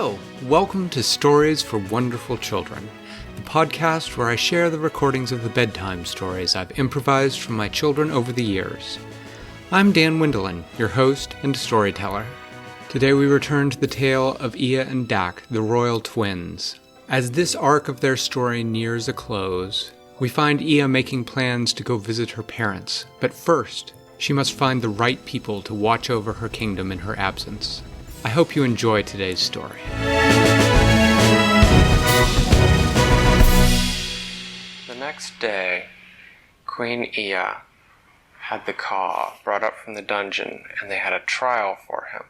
Hello, welcome to Stories for Wonderful Children, the podcast where I share the recordings of the bedtime stories I've improvised for my children over the years. I'm Dan Wendelin, your host and storyteller. Today we return to the tale of Ia and Dak, the royal twins. As this arc of their story nears a close, we find Ia making plans to go visit her parents, but first, she must find the right people to watch over her kingdom in her absence. I hope you enjoy today's story. The next day, Queen Ia had the Ka brought up from the dungeon, and they had a trial for him,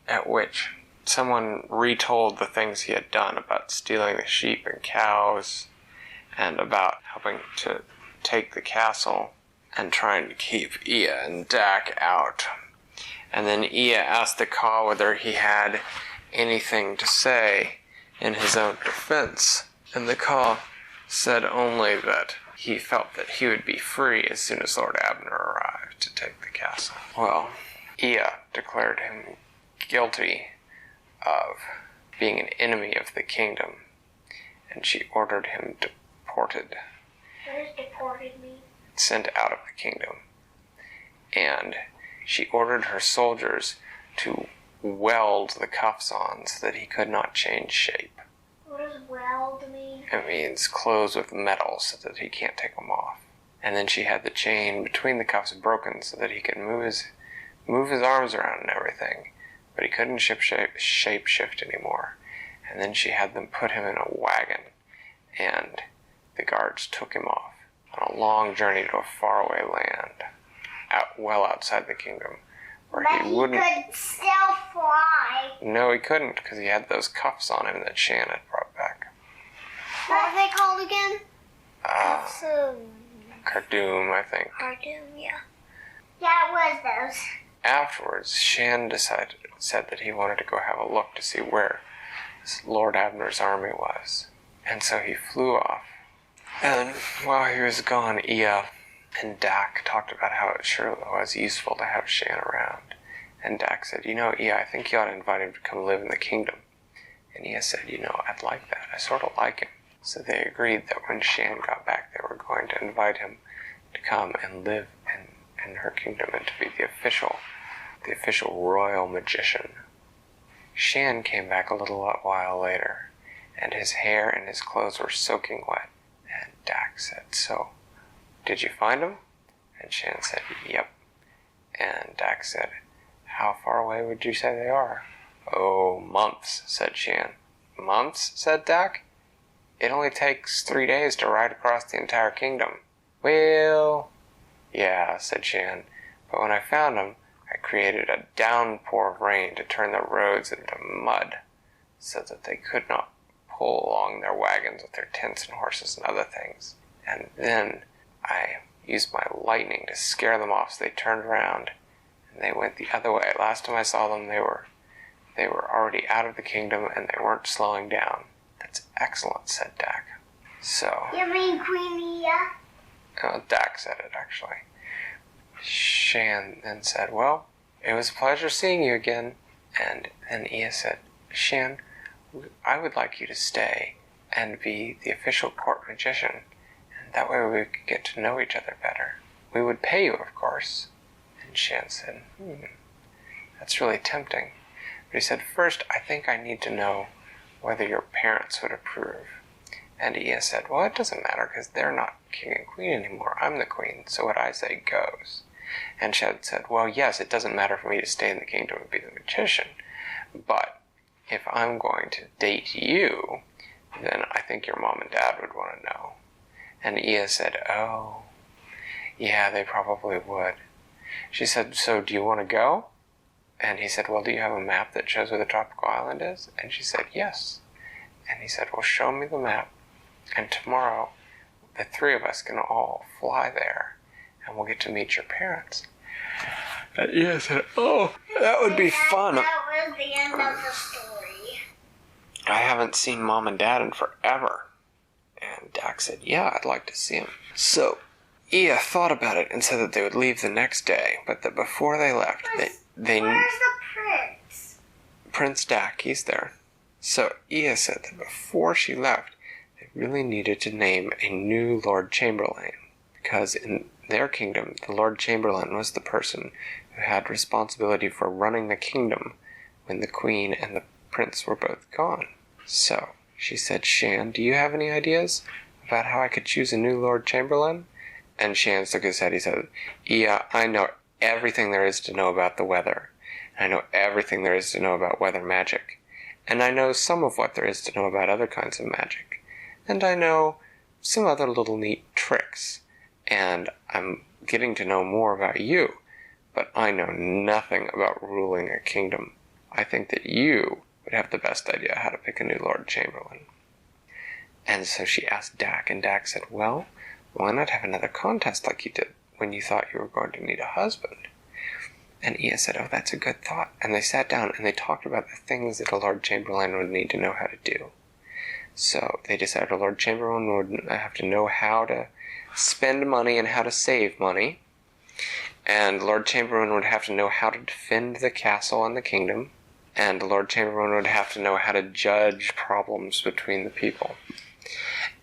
at which someone retold the things he had done about stealing the sheep and cows, and about helping to take the castle, and trying to keep Ia and Dak out. And then Ia asked the Ka whether he had anything to say in his own defense, and the Ka said only that he felt that he would be free as soon as Lord Abner arrived to take the castle. Well, Ia declared him guilty of being an enemy of the kingdom, and she ordered him deported. What does deported mean? Sent out of the kingdom. And she ordered her soldiers to weld the cuffs on so that he could not change shape. What does weld mean? It means close with metal so that he can't take them off. And then she had the chain between the cuffs broken so that he could move his arms around and everything, but he couldn't shape shift anymore. And then she had them put him in a wagon, and the guards took him off on a long journey to a faraway land, well outside the kingdom, where but he wouldn't. Could still fly. No, he couldn't, because he had those cuffs on him that Shan had brought back. What are they called again? Cardoom, I think. Cardoom, yeah. Yeah, it was those. Afterwards, Shan said that he wanted to go have a look to see where Lord Abner's army was. And so he flew off. And while he was gone, Ia and Dak talked about how it sure was useful to have Shan around. And Dak said, Ia, I think you ought to invite him to come live in the kingdom. And Ia said, I'd like that. I sort of like him. So they agreed that when Shan got back, they were going to invite him to come and live in her kingdom and to be the official royal magician. Shan came back a little while later, and his hair and his clothes were soaking wet. And Dak said, so, did you find them? And Shan said, yep. And Dak said, how far away would you say they are? Oh, months, said Shan. Months, said Dak. It only takes 3 days to ride across the entire kingdom. Well, yeah, said Shan. But when I found them, I created a downpour of rain to turn the roads into mud, so that they could not pull along their wagons with their tents and horses and other things. And then I used my lightning to scare them off, so they turned around and they went the other way. Last time I saw them, they were already out of the kingdom and they weren't slowing down. That's excellent, said Dak. So. You mean Queen Ia? Oh, Dak said it, actually. Shan then said, well, it was a pleasure seeing you again. And then Ia said, Shan, I would like you to stay and be the official court magician, and that way we could get to know each other better. We would pay you, of course. And Shan said, that's really tempting. But he said, first, I think I need to know whether your parents would approve. And Ia said, well, it doesn't matter, because they're not king and queen anymore. I'm the queen, so what I say goes. And Shan said, well, yes, it doesn't matter for me to stay in the kingdom and be the magician, but if I'm going to date you, then I think your mom and dad would want to know. And Ia said, oh, yeah, they probably would. She said, so do you want to go? And he said, well, do you have a map that shows where the tropical island is? And she said, yes. And he said, well, show me the map, and tomorrow the three of us can all fly there, and we'll get to meet your parents. And Ia said, oh, that would be fun. That was the end of the story. I haven't seen Mom and Dad in forever. And Dak said, yeah, I'd like to see him. So Ia thought about it and said that they would leave the next day, but that before they left, they Where's the prince? Prince Dak, he's there. So Ea said that before she left, they really needed to name a new Lord Chamberlain, because in their kingdom, the Lord Chamberlain was the person who had responsibility for running the kingdom when the queen and the prince were both gone. So she said, Shan, do you have any ideas about how I could choose a new Lord Chamberlain? And Shan shook his head. He said, Ea, I know everything there is to know about the weather. I know everything there is to know about weather magic. And I know some of what there is to know about other kinds of magic. And I know some other little neat tricks. And I'm getting to know more about you. But I know nothing about ruling a kingdom. I think that you would have the best idea how to pick a new Lord Chamberlain. And so she asked Dak, and Dak said, well, why not have another contest like you did when you thought you were going to need a husband? And Ea said, oh, that's a good thought. And they sat down and they talked about the things that a Lord Chamberlain would need to know how to do. So they decided a Lord Chamberlain would have to know how to spend money and how to save money. And Lord Chamberlain would have to know how to defend the castle and the kingdom. And the Lord Chamberlain would have to know how to judge problems between the people.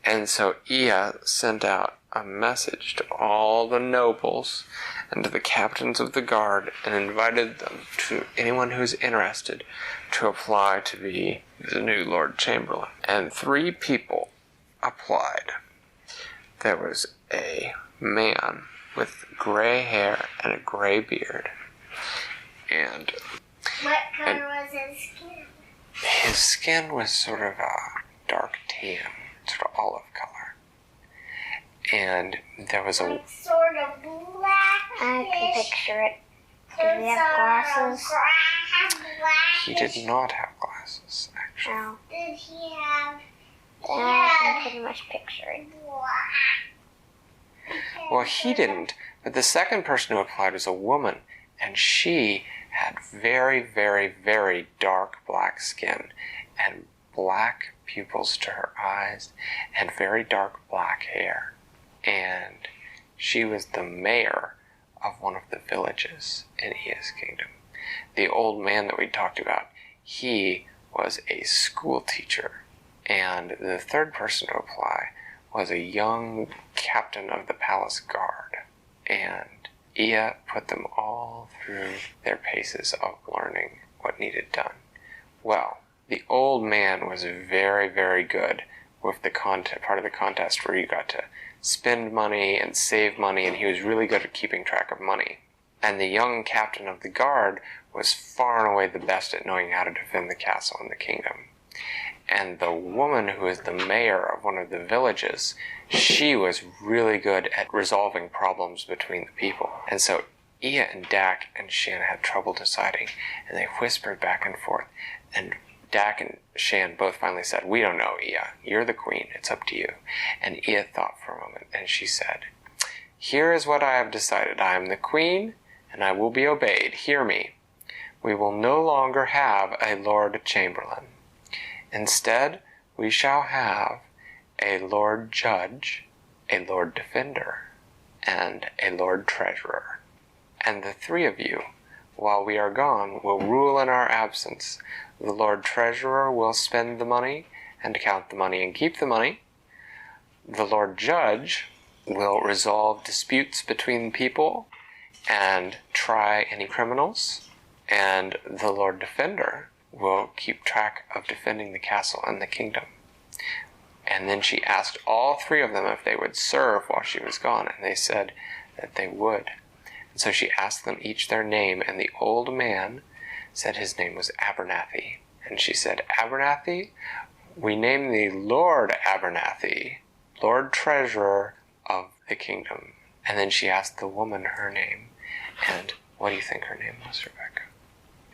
And so Ea sent out a message to all the nobles and to the captains of the guard and invited them, to anyone who's interested, to apply to be the new Lord Chamberlain. And 3 people applied. There was a man with gray hair and a gray beard. And What color was his skin? his skin was sort of a dark tan, sort of olive color. And there was a... Like sort of black. I can picture it. Did he have glasses? He did not have glasses, actually. No. Did he have... I can pretty much picture it. Well, he didn't, but the second person who applied was a woman, and she had very, very, very dark black skin, and black pupils to her eyes, and very dark black hair. And she was the mayor of one of the villages in Ea's kingdom. The old man that we talked about, he was a school teacher. And the third person to apply was a young captain of the palace guard. And Ea put them all through their paces of learning what needed done. Well, the old man was very, very good with the part of the contest where you got to spend money and save money, and he was really good at keeping track of money. And the young captain of the guard was far and away the best at knowing how to defend the castle and the kingdom. And the woman who was the mayor of one of the villages, she was really good at resolving problems between the people. And so Ea and Dak and Shan had trouble deciding, and they whispered back and forth. And Dak and Shan both finally said, we don't know, Ea. You're the queen. It's up to you. And Ea thought for a moment, and she said, here is what I have decided. I am the queen, and I will be obeyed. Hear me. We will no longer have a Lord Chamberlain. Instead, we shall have a Lord Judge, a Lord Defender, and a Lord Treasurer. And the 3 of you, while we are gone, will rule in our absence. The Lord Treasurer will spend the money and count the money and keep the money. The Lord Judge will resolve disputes between people and try any criminals. And the Lord Defender will keep track of defending the castle and the kingdom. And then she asked all 3 of them if they would serve while she was gone, and they said that they would. And so she asked them each their name, and the old man said his name was Abernathy. And she said, Abernathy, we name thee Lord Abernathy, Lord Treasurer of the kingdom. And then she asked the woman her name, and what do you think her name was, Rebecca?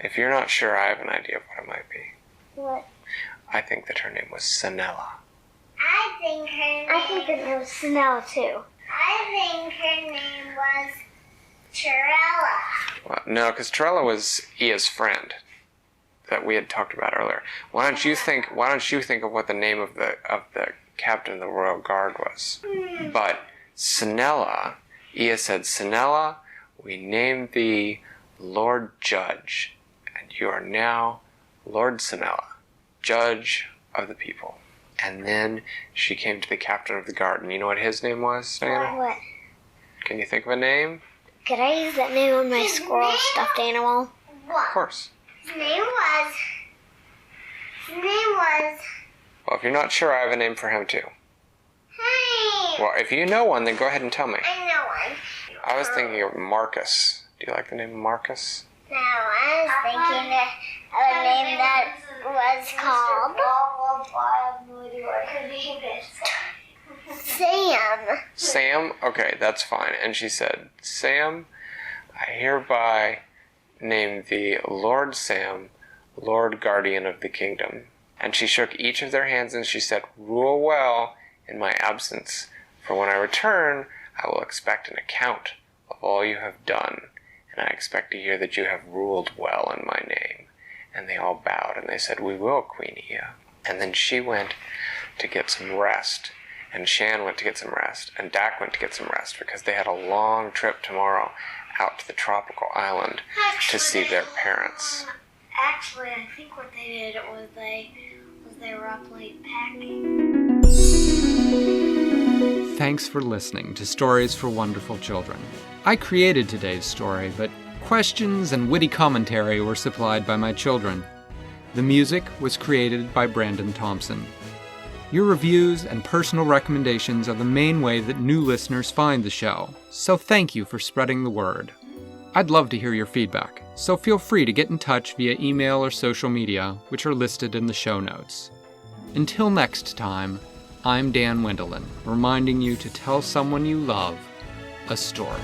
If you're not sure, I have an idea of what it might be. What? I think that her name was Sinella. I think it was Snell too. I think her name was Chirella. Well, no, because Torella was Ea's friend that we had talked about earlier. Why don't you think of what the name of the captain of the royal guard was? But Sinella, Ea said, Sinella, we name thee Lord Judge, and you are now Lord Sinella. judge of the people. And then she came to the captain of the guard. And you know what his name was, Diana? What? Can you think of a name? Could I use that name on my squirrel stuffed animal? Of course. His name was. Well, if you're not sure, I have a name for him too. Hey. Well, if you know one, then go ahead and tell me. I know one. I was thinking of Marcus. Do you like the name Marcus? No, I was thinking of a name that was called Sam. Sam? Okay, that's fine. And she said, Sam, I hereby name thee Lord Sam, Lord Guardian of the Kingdom. And she shook each of their hands and she said, rule well in my absence, for when I return, I will expect an account of all you have done, and I expect to hear that you have ruled well in my name. And they all bowed, and they said, we will, Queen Ea. And then she went to get some rest, and Shan went to get some rest, and Dak went to get some rest, because they had a long trip tomorrow out to the tropical island to see their parents. Actually, I think what they did was they were up late packing. Thanks for listening to Stories for Wonderful Children. I created today's story, but questions and witty commentary were supplied by my children. The music was created by Brandon Thompson. Your reviews and personal recommendations are the main way that new listeners find the show, so thank you for spreading the word. I'd love to hear your feedback, so feel free to get in touch via email or social media, which are listed in the show notes. Until next time, I'm Dan Wendelin, reminding you to tell someone you love a story.